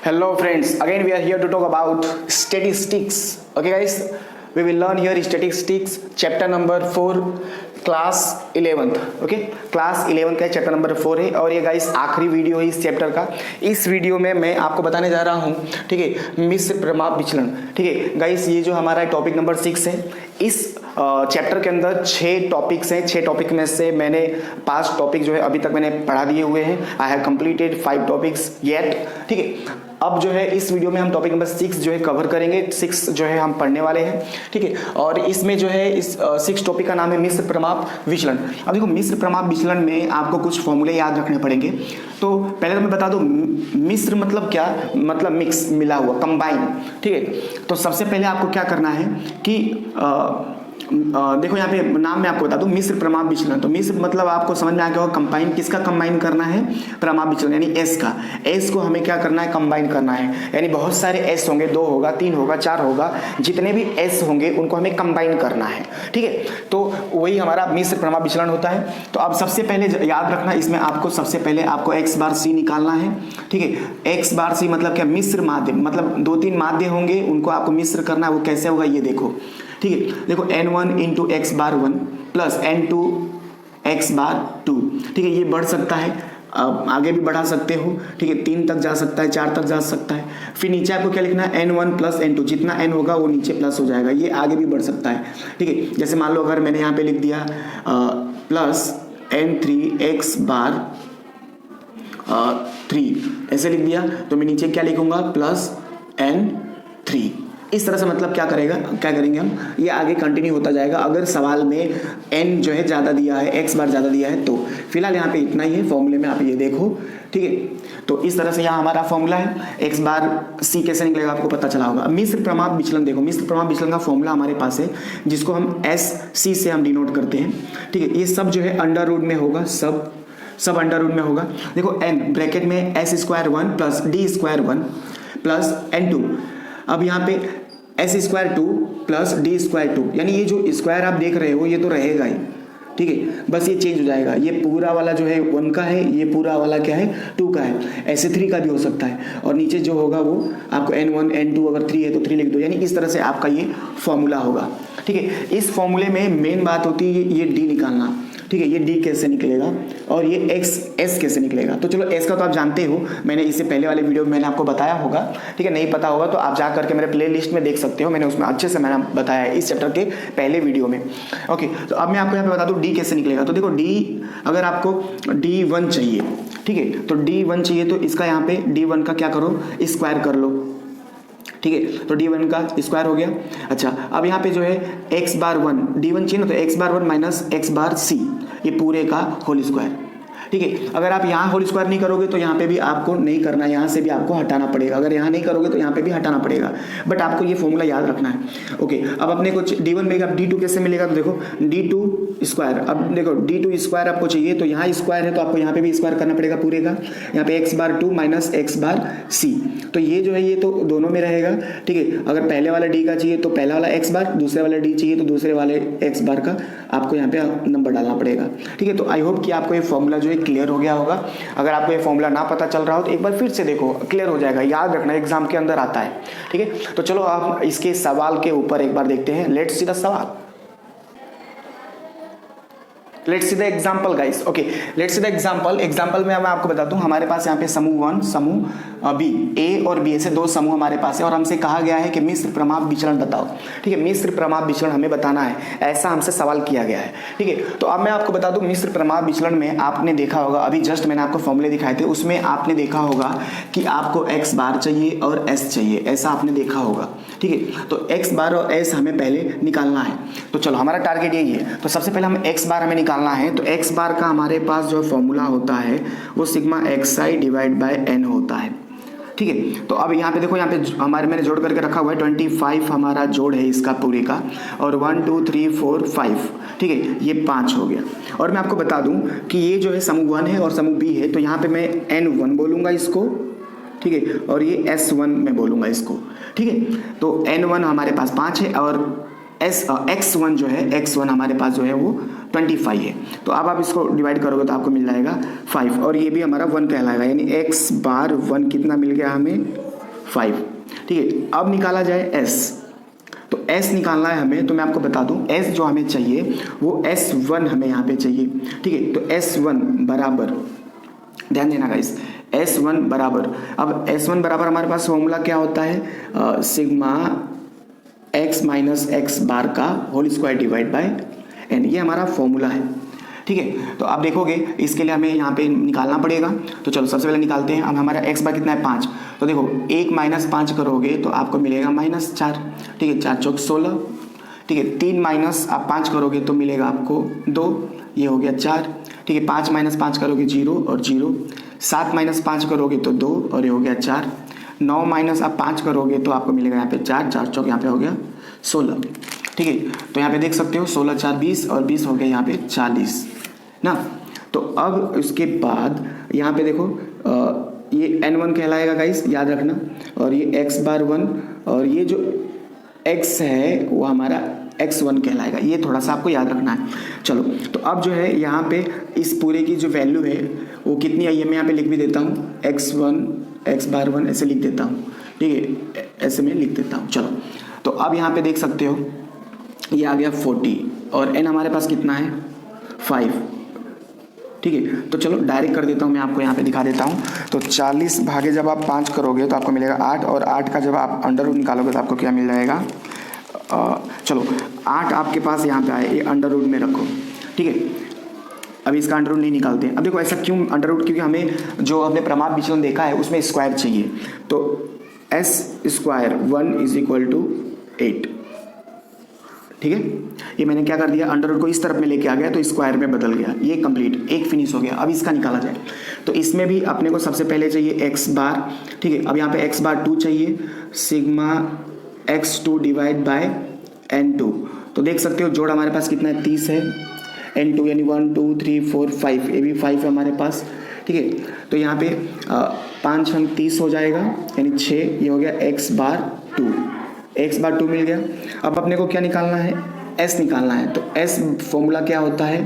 Hello friends, again we are here to talk about statistics. Okay guys, we will learn here statistics chapter number 4 class 11th. Okay, class 11th का chapter number 4 है और ये guys आखिरी video है इस chapter का. इस video में मैं आपको बताने जा रहा हूँ, ठीक है, मिश्र प्रमाप विचलन. ठीक है गाइस, ये जो हमारा टॉपिक नंबर 6 है, इस चैप्टर के अंदर 6 टॉपिक्स हैं. 6 टॉपिक में से मैंने 5 टॉपिक जो है अभी तक मैंने पढ़ा दिए हुए हैं. I have completed 5 topics yet. ठीक है, अब जो है इस वीडियो में हम टॉपिक नंबर 6 जो है कवर करेंगे. 6 जो है हम पढ़ने वाले हैं. ठीक है, और इसमें जो है इस 6 टॉपिक का नाम है मिश्र प्रमाप विचलन. अब देखो, मिश्र प्रमाप विचलन में आपको कुछ फॉर्मूले याद रखने पड़ेंगे. तो पहले तो मैं बता दूं, मिश्र मतलब क्या, मतलब मिक्स, मिला हुआ, कंबाइन. ठीक है, तो सबसे पहले आपको क्या करना है कि देखो यहाँ पे नाम मैं आपको बता दूं, मिश्र प्रमाप विचलन. तो मिश्र मतलब आपको समझ में आ गया होगा, कंबाइन. किसका कंबाइन करना है? प्रमाप विचलन, यानी एस का. एस को हमें क्या करना है? कंबाइन करना है. यानी बहुत सारे एस होंगे, 2 होगा, 3 होगा, 4 होगा, जितने भी एस होंगे उनको हमें कंबाइन करना है. ठीक है, तो वही हमारा मिश्र प्रमाप विचलन होता है. तो अब सबसे पहले याद रखना, इसमें आपको सबसे पहले आपको एक्स बार सी निकालना है. ठीक है, एक्स बार सी मतलब क्या? मिश्र माध्य, मतलब 2-3 माध्य होंगे, उनको आपको मिश्र करना है. वो कैसे होगा ये देखो. ठीक है, देखो n1 इंटू एक्स बार 1 प्लस n2 एक्स बार 2. ठीक है, ये बढ़ सकता है, आगे भी बढ़ा सकते हो. ठीक है, 3 तक जा सकता है, 4 तक जा सकता है. फिर नीचे आपको क्या लिखना है? n1 plus n2. जितना n होगा वो नीचे प्लस हो जाएगा, ये आगे भी बढ़ सकता है. ठीक है, जैसे मान लो अगर मैंने यहाँ पे लिख दिया प्लस n3 एक्स बार 3, ऐसे लिख दिया, तो मैं नीचे क्या लिखूंगा? Plus n3. इस तरह से मतलब क्या करेंगे हम, ये आगे कंटिन्यू होता जाएगा. अगर सवाल में n जो है ज़्यादा दिया है, x बार ज़्यादा दिया है, तो फिलहाल यहाँ पे इतना ही है. फॉर्मूले में आप ये देखो. ठीक है, तो इस तरह से यहाँ हमारा फॉर्मूला है. x बार c कैसे निकलेगा आपको पता चला होगा. मिश्र प्रमाप विचलन देखो, मिश्र प्रमाप विचलन का फॉर्मूला हमारे पास है, जिसको हम SC से हम डिनोट करते हैं. ठीक है, ये सब जो है अंडर रूट में होगा, सब अंडर रूट में होगा. देखो n ब्रैकेट में s² 1 plus d² 1 plus n2. अब यहाँ पे s² 2 प्लस d² 2, यानी ये जो स्क्वायर आप देख रहे हो ये तो रहेगा ही. ठीक है, बस ये चेंज हो जाएगा. ये पूरा वाला जो है 1 का है, ये पूरा वाला क्या है? 2 का है. ऐसे 3 का भी हो सकता है, और नीचे जो होगा वो आपको n1 n2, अगर 3 है तो 3 लिख दो. यानी इस तरह से आपका ये फॉर्मूला होगा. ठीक है, इस फॉर्मूले में मेन बात होती है ये d निकालना. ठीक है, ये d कैसे निकलेगा और ये s कैसे निकलेगा. तो चलो, s का तो आप जानते हो, मैंने इससे पहले वाले वीडियो में मैंने आपको बताया होगा. ठीक है, नहीं पता होगा तो आप जा करके मेरे प्ले लिस्ट में देख सकते हो, मैंने उसमें अच्छे से मैंने बताया है इस चैप्टर के पहले वीडियो में. ओके, तो अब मैं आपको यहाँ पे बता दूँ d कैसे निकलेगा. तो देखो, d अगर आपको d1 चाहिए, ठीक है, तो d1 चाहिए तो इसका यहाँ पे d1 का क्या करो? स्क्वायर कर लो. ठीक है, तो d1 का स्क्वायर हो गया. अच्छा, अब यहाँ पे जो है x बार 1, d1 चाहिए ना, तो x bar 1 minus x bar c, ये पूरे का होल स्क्वायर. ठीक है, अगर आप यहाँ होल स्क्वायर नहीं करोगे तो यहाँ पे भी आपको नहीं करना, यहाँ से भी आपको हटाना पड़ेगा. अगर यहाँ नहीं करोगे तो यहाँ पे भी हटाना पड़ेगा, बट आपको ये फॉर्मूला याद रखना है. ओके, अब अपने को d1 मिलेगा, d2 कैसे मिलेगा? तो देखो d2 स्क्वायर. अब देखो d2 स्क्वायर आपको चाहिए, तो यहाँ स्क्वायर है तो आपको यहाँ पे भी स्क्वायर करना पड़ेगा पूरे का. यहाँ पे x bar 2 minus x bar c, तो ये जो है ये तो दोनों में रहेगा. ठीक है, अगर पहले वाला d का चाहिए तो पहला वाला x बार, दूसरे वाला d चाहिए तो दूसरे वाले x बार का आपको यहाँ पे नंबर डालना पड़ेगा. ठीक है, तो आई होप कि आपको ये फॉर्मूला जो है क्लियर हो गया होगा. अगर आपको ये फॉर्मूला ना पता चल रहा हो तो एक बार फिर से देखो, क्लियर हो जाएगा. याद रखना, एग्जाम के अंदर आता है. ठीक है, तो चलो आप इसके सवाल के ऊपर एक बार देखते हैं. लेट्स सी द सवाल. Let's see the example guys. Okay, let's see the example. Example में मैं आपको बता दूं, हमारे पास यहाँ पे समूह 1, समूह बी, ए और बी, ऐसे 2 समूह हमारे पास है, और हमसे कहा गया है कि मिश्र प्रमाप विचलन बताओ. ठीक है, मिश्र प्रमाप विचलन हमें बताना है, ऐसा हमसे सवाल किया गया है. ठीक है, तो अब मैं आपको बता दूं, मिश्र प्रमाप विचलन में आपने देखा होगा, अभी जस्ट मैंने आपको फॉर्मूले दिखाए थे, उसमें आपने देखा होगा कि आपको एक्स बार चाहिए और एस चाहिए, ऐसा आपने देखा होगा. ठीक है, तो एक्स बार और एस हमें पहले निकालना है. तो चलो, हमारा टारगेट यही है. तो सबसे पहले हम एक्स बार हमें निकालना है. तो एक्स बार का हमारे पास जो फॉर्मूला होता है वो sigma xi divide by n होता है. ठीक है, तो अब यहाँ पे देखो, यहाँ पे हमारे मैंने जोड़ करके रखा हुआ है 25 हमारा जोड़ है इसका पूरे का, और 1 2 3 4 5. ठीक है, ये 5 हो गया. और मैं आपको बता दूं कि ये जो है समूह 1 है और समूह बी है, तो यहाँ पे मैं n1 बोलूँगा इसको. ठीक है, और ये s1 में बोलूँगा इसको. ठीक है, तो n1 हमारे पास 5 है और x1 जो है, x1 हमारे पास जो है वो 25 है. तो अब आप इसको डिवाइड करोगे तो आपको मिल जाएगा 5, और ये भी हमारा 1 कहलाएगा. यानी x बार 1 कितना मिल गया हमें? 5। ठीक है, अब निकाला जाए S। तो S निकालना है हमें, तो मैं आपको बता दूं S जो हमें चाहिए वो S1 हमें यहाँ पे चाहिए। ठीक है, तो S1 बराबर, ध्यान देना गाइस, S1 बराबर, अब S1 बराबर हमारे पास फॉर्मूला क्या होता है, sigma x minus x bar का whole square divide by n, ये हमारा फॉर्मूला है। ठीक है, तो आप देखोगे इसके लिए हमें यहाँ पे निकालना पड़ेगा। तो चलो सबसे पहले निकालते हैं। अब हमारा x बार कितना है 5, तो देखो 1 माइनस 5 करोगे तो आपको मिलेगा -4। ठीक है, 4 चौक 16। ठीक है, 3 माइनस आप 5 करोगे तो मिलेगा आपको 2, ये हो गया 4। ठीक है, 5 माइनस 5 करोगे 0 और 0। 7 माइनस 5 करोगे तो 2 और ये हो गया 4। 9 माइनस आप 5 करोगे तो आपको मिलेगा यहाँ पे 4, 4 चौक यहाँ पे हो गया 16। ठीक है, तो यहाँ पे देख सकते हो 16 4 20 और 20 हो गया यहाँ पे 40 ना। तो अब उसके बाद यहाँ पे देखो ये n1 कहलाएगा गाइस, याद रखना, और ये x बार 1 और ये जो x है वो हमारा x1 कहलाएगा, ये थोड़ा सा आपको याद रखना है। चलो, तो अब जो है यहाँ पे इस पूरे की जो वैल्यू है वो कितनी आई है मैं यहाँ पे लिख भी देता हूँ, x1 x बार 1 ऐसे लिख देता हूँ। ठीक है, ऐसे में लिख देता हूँ। चलो, तो अब यहाँ पे देख सकते हो ये आ गया 40 और n हमारे पास कितना है 5। ठीक है, तो चलो डायरेक्ट कर देता हूँ, मैं आपको यहाँ पे दिखा देता हूँ। तो 40 भागे जब आप 5 करोगे तो आपको मिलेगा 8, और 8 का जब आप अंडर रूट निकालोगे तो आपको क्या मिल जाएगा, चलो 8 आपके पास यहाँ पे आए, ये अंडर रूट में रखो। ठीक है, अभी इसका अंडर रूट नहीं निकालते हैं। अब देखो ऐसा क्यों अंडर रूट, क्योंकि हमें जो हमने प्रमाप विचलन देखा है उसमें स्क्वायर चाहिए। तो s square 1 is equal to 8। ठीक है, ये मैंने क्या कर दिया, अंडर रूट को इस तरफ में लेके आ गया तो स्क्वायर में बदल गया, ये कंप्लीट, एक फिनिश हो गया। अब इसका निकाला जाए तो इसमें भी अपने को सबसे पहले चाहिए x बार। ठीक है, अब यहाँ पे x बार 2 चाहिए, sigma x2 divide by n2। तो देख सकते हो जोड़ हमारे पास कितना है 30 है, n2 यानी 1 2 3 4 5, ये भी 5 है हमारे पास। ठीक है, तो यहाँ पे 5 हम 30 हो जाएगा यानी 6, ये हो गया x बार 2, x बार 2 मिल गया। अब अपने को क्या निकालना है, s निकालना है। तो s फॉर्मूला क्या होता है,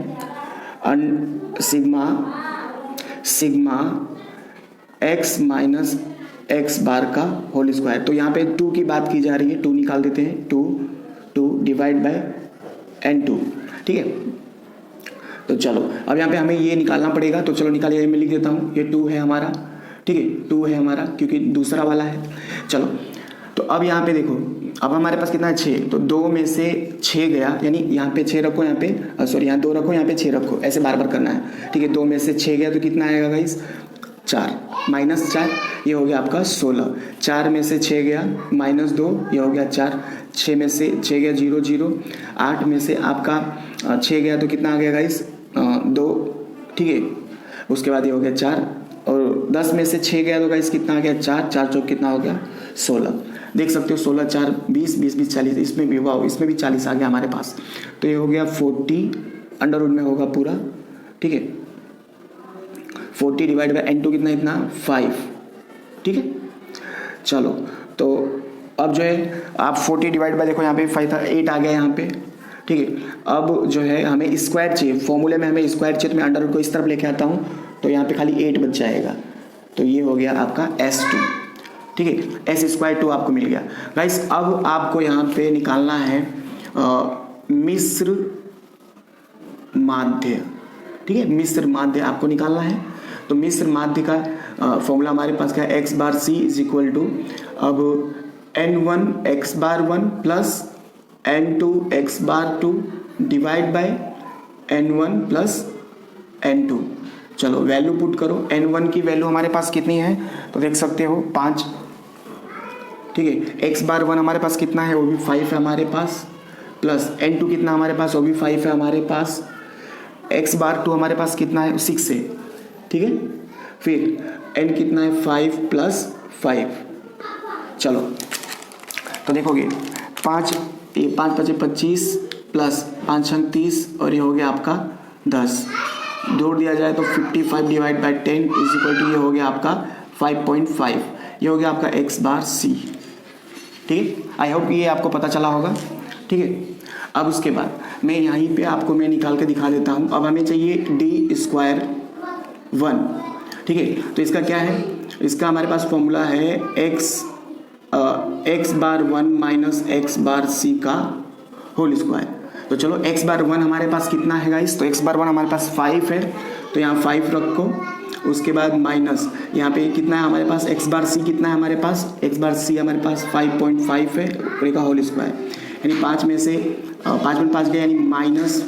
sigma x minus x bar का होल स्क्वायर। तो यहाँ पे 2 की बात की जा रही है, 2 निकाल देते हैं, 2 डिवाइड बाय n2। ठीक है, तो चलो अब यहाँ पे हमें ये निकालना पड़ेगा, तो चलो निकालिए, मैं लिख देता हूँ, ये 2 है हमारा। ठीक है, 2 है हमारा क्योंकि दूसरा वाला है। चलो, तो अब यहाँ पे देखो, अब हमारे पास कितना है 6, तो 2 में से 6 गया, यानी यहाँ पे 6 रखो, यहाँ पे सॉरी यहाँ 2 रखो, यहाँ पे 6 रखो, ऐसे बार बार करना है। ठीक है, 2 में से 6 गया तो कितना आएगा गाइस, 4 माइनस 4, ये हो गया आपका 16। 4 में से 6 गया माइनस 2, ये हो गया 4। 6 में से 6 गया 0 0। 8 में से आपका 6 गया तो कितना आ गया गाइस 2। ठीक है, उसके बाद ये हो गया 4, और 10 में से 6 गया तो गाइस कितना आ गया 4, 4 चौक कितना हो गया 16। देख सकते हो 16 4 20 20 20 40, इसमें भी वाओ, इसमें भी 40 आ गया हमारे पास। तो ये हो गया 40 अंडर रूट में होगा पूरा। ठीक है, 40 डिवाइड बाय n2 कितना, इतना 5। ठीक है, चलो तो अब जो है आप 40 डिवाइड बाय, देखो यहाँ पे 5 था, 8 आ गया यहाँ पे। ठीक है, अब जो है हमें स्क्वायर चाहिए, फॉर्मूले में हमें स्क्वायर चाहिए, तो मैं अंडर रूट को इस तरफ लेके आता हूँ, तो यहाँ पे खाली 8 बच जाएगा। तो ये हो गया आपका s2। ठीक है, s स्क्वायर 2 आपको मिल गया गाइस। अब आपको यहाँ पे निकालना है मिश्र माध्य। ठीक है, मिश्र माध्य आपको निकालना है। तो मिश्र माध्य का फॉर्मूला हमारे पास क्या है, x bar c is equal to, अब n1 x bar 1 plus n2 x bar 2 divide by n1 plus n2। चलो वैल्यू पुट करो, n1 की वैल्यू हमारे पास कितनी है, तो देख सकते हो 5। ठीक है, x बार 1 हमारे पास कितना है, वो भी 5 है हमारे पास, प्लस n2 कितना हमारे पास, वो भी 5 है हमारे पास, x बार 2 हमारे पास कितना है 6 है। ठीक है, फिर n कितना है 5 प्लस 5। चलो तो देखोगे 5 5 25 प्लस 5 30, और ये हो गया आपका 10। जोड़ दिया जाए तो 55 divide by 10 is equal to, ये हो गया आपका 5.5, ये हो गया आपका x बार c। ठीक है, आई होप ये आपको पता चला होगा। ठीक है, अब उसके बाद मैं यहीं पे आपको मैं निकाल के दिखा देता हूँ। अब हमें चाहिए d स्क्वायर 1। ठीक है, तो इसका क्या है, इसका हमारे पास फॉर्मूला है x एक्स बार वन माइनस एक्स बार सी का होल स्क्वायर। तो चलो एक्स बार वन हमारे पास कितना है गाइस, तो एक्स बार वन हमारे पास 5 है, तो यहाँ 5 रखो। उसके बाद माइनस यहाँ पे कितना है हमारे पास, एक्स बार सी कितना है हमारे पास, एक्स बार सी हमारे पास 5.5 है, पूरे का होल स्क्वायर, यानी 5 में से 5 में 5 गया, यानी माइनस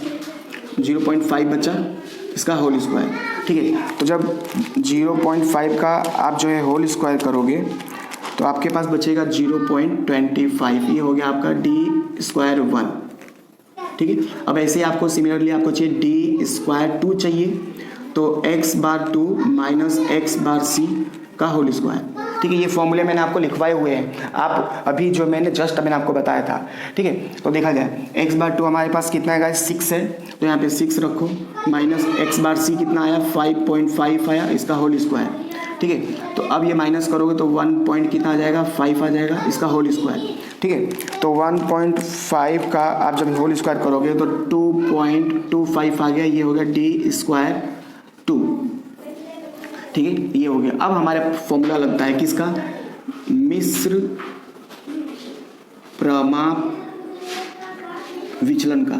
0.5 बचा इसका होल स्क्वायर। ठीक है, तो जब 0.5 का आप जो है होल स्क्वायर करोगे तो आपके पास बचेगा 0.25, ये हो गया आपका डी स्क्वायर 1। ठीक है, अब ऐसे आपको सिमिलरली आपको चाहिए डी स्क्वायर 2 चाहिए, तो एक्स बार 2 माइनस एक्स बार सी का होल स्क्वायर। ठीक है, ये फॉर्मूले मैंने आपको लिखवाए हुए हैं, आप अभी जो मैंने आपको बताया था। ठीक है, तो देखा जाए एक्स बार 2 हमारे पास कितना है गाइस, 6 है, तो यहाँ पे 6 रखो, माइनस एक्स बार सी कितना आया, 5.5 आया, इसका होल स्क्वायर। ठीक है, तो अब ये माइनस करोगे तो 1 पॉइंट कितना आ जाएगा, 5 आ जाएगा, इसका होल स्क्वायर। ठीक है, तो 1.5 का आप जब होल स्क्वायर करोगे तो 2.25 आ गया, ये हो गया डी स्क्वायर 2। ठीक है, ये हो गया। अब हमारे फॉर्मूला लगता है किसका, मिश्र प्रमाप विचलन का।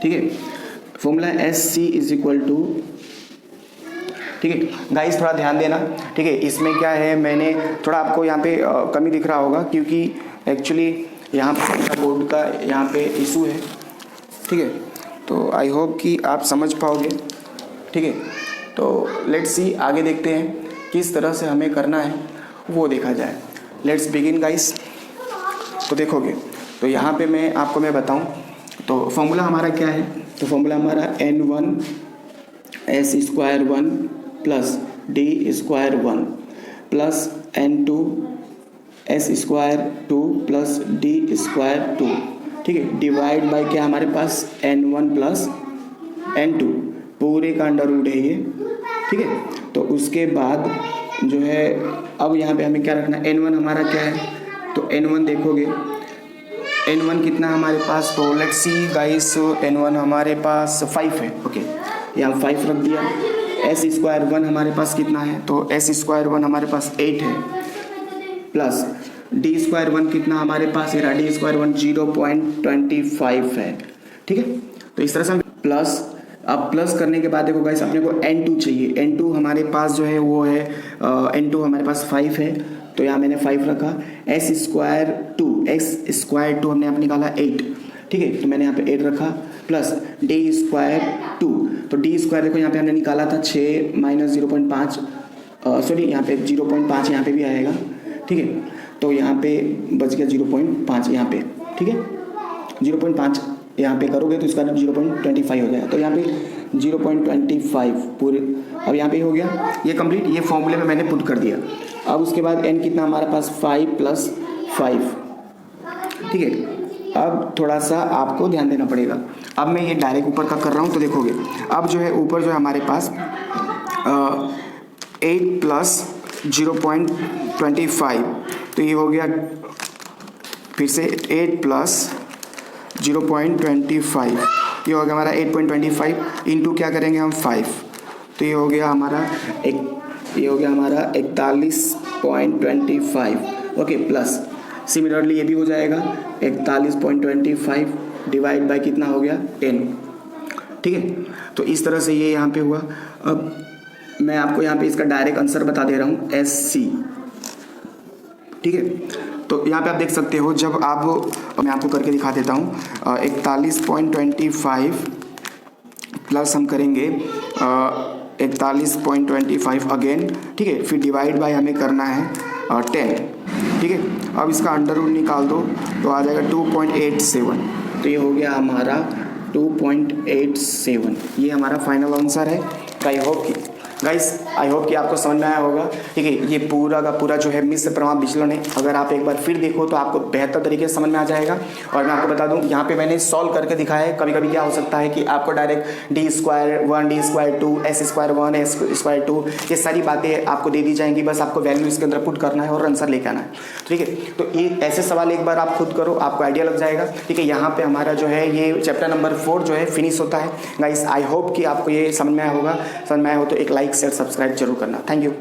ठीक है, formula S C is equal to, ठीक है गाइस थोड़ा ध्यान देना। ठीक है, इसमें क्या है, मैंने थोड़ा आपको यहाँ पे कमी दिख रहा होगा क्योंकि एक्चुअली यहाँ पे बोर्ड का यहाँ पे इशू है। ठीक है, तो आई होप कि आप समझ पाओगे। ठीक है, तो लेट्स सी आगे देखते हैं किस तरह से हमें करना है वो देखा जाए। Let's begin guys. तो देखोगे तो यहाँ पे मैं बताऊँ तो फॉर्मूला हमारा क्या है, तो फॉर्मूला हमारा n1 S square 1 plus D square 1 plus n2 S square 2 plus D square 2। ठीक है, डिवाइड बाय क्या हमारे पास n1 प्लस n2, पूरे का अंडर रूट है ये। ठीक है, तो उसके बाद जो है अब यहाँ पे हमें क्या रखना है, n1 हमारा क्या है, तो n1 देखोगे n1 कितना हमारे पास, तो लेट्स सी गाइस n1 हमारे पास 5 है। ओके, यहाँ 5 रख दिया। एस स्क्वायर 1 हमारे पास कितना है, तो एस स्क्वायर 1 हमारे पास 8 है, प्लस डी स्क्वायर 1 कितना हमारे पास है, डी स्क्वायर 1 0.25 है। ठीक है, तो इस तरह से हम प्लस, अब प्लस करने के बाद देखो गाइस अपने को n2 चाहिए। n2 हमारे पास जो है वो है n2 हमारे पास 5 है, तो यहाँ मैंने 5 रखा। एस स्क्वायर 2, एक्स स्क्वायर 2 हमने यहाँ निकाला 8। ठीक है, तो मैंने यहाँ पे 8 रखा, प्लस डी स्क्वायर 2, तो डी स्क्वायर देखो यहाँ पे हमने निकाला था 6 माइनस 0.5, सॉरी यहाँ पे 0.5 यहाँ पे भी आएगा। ठीक है, तो यहाँ पे बच गया 0.5 यहाँ पे। ठीक है, 0.5 यहाँ पे करोगे तो इसका 0.25 हो जाएगा, तो यहाँ पे 0.25 पूरे। अब यहाँ पे हो गया ये कंप्लीट, ये फॉर्मूले में मैंने पुट कर दिया। अब उसके बाद n कितना हमारे पास 5 प्लस 5। ठीक है, अब थोड़ा सा आपको ध्यान देना पड़ेगा। अब मैं ये डायरेक्ट ऊपर का कर रहा हूँ, तो देखोगे अब जो है ऊपर जो है हमारे पास 8 प्लस 0.25, तो ये हो गया फिर से 8 प्लस 0.25, ये हो गया हमारा 8.25 इंटू क्या करेंगे हम 5, तो ये हो गया हमारा 41.25। ओके, प्लस सिमिलरली ये भी हो जाएगा 41.25 डिवाइड बाय कितना हो गया 10। ठीक है, तो इस तरह से ये यहाँ पे हुआ। अब मैं आपको यहाँ पे इसका डायरेक्ट आंसर बता दे रहा हूँ, SC। ठीक है, तो यहाँ पे आप देख सकते हो, जब आप, मैं आपको करके दिखा देता हूँ, 41.25 प्लस हम करेंगे 41.25 अगेन। ठीक है, फिर डिवाइड बाय हमें करना है 10। ठीक है, अब इसका अंडर रूट निकाल दो तो आ जाएगा 2.87, तो ये हो गया हमारा 2.87, ये हमारा फाइनल आंसर है। आई होप कि आपको समझ में आया होगा। ठीक है, ये पूरा का पूरा जो है मिश्र प्रमाप विचलन है, अगर आप एक बार फिर देखो तो आपको बेहतर तरीके से समझ में आ जाएगा। और मैं आपको बता दूं यहाँ पे मैंने सॉल्व करके दिखाया है। कभी कभी क्या हो सकता है कि आपको direct D square 1 D square 2 S square 1 S square 2 ये सारी बातें आपको दे दी जाएंगी, बस आपको वैल्यू इसके अंदर पुट करना है और आंसर लेके आना है। ठीक है, तो ये ऐसे सवाल एक बार आप खुद करो, आपको आइडिया लग जाएगा। ठीक है, यहाँ पे हमारा जो है ये चैप्टर नंबर 4 जो है फिनिश होता है। गाइस आई होप कि आपको ये समझ में आया होगा। समझ में आया हो तो एक लाइक शेयर सब्सक्राइब जरूर करना। Thank you.